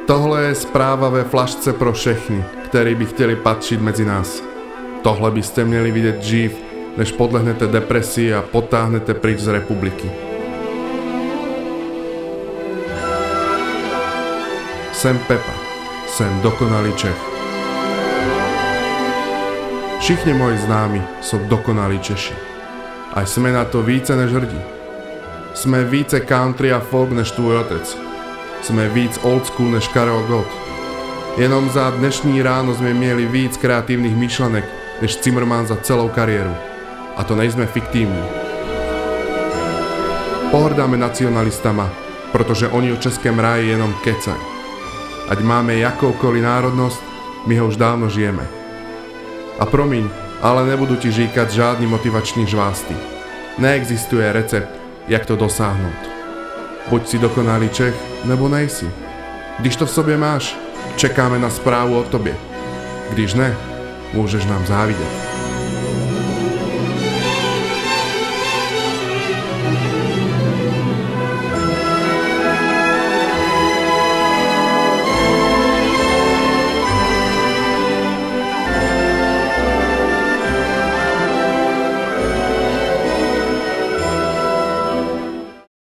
Tohle je správa ve flašce pro všechny, kteří by chtěli patřit mezi nás. Tohle byste měli vidět dřív, než podlehnete depresii a potáhnete pryč z republiky. Jsem Pepa, jsem dokonalý Čech. Všichni moji známi jsou dokonalí Češi. A jsme na to více než hrdí. Jsme více country a folk než tvůj otec. Jsme víc old school než Karel Gott. Jenom za dnešní ráno jsme měli víc kreativních myšlenek než Zimmerman za celou kariéru. A to nejsme fiktivní. Pohrdáme nacionalistama, protože oni o českém ráji jenom kecají. Ať máme jakoukoliv národnost, my ho už dávno žijeme. A promiň, ale nebudu ti říkat žádný motivační žvásty. Neexistuje recept, jak to dosáhnout. Buď si dokonalý Čech, nebo nejsi. Když to v sobě máš, čekáme na zprávu o tobě. Když ne, můžeš nám závidět.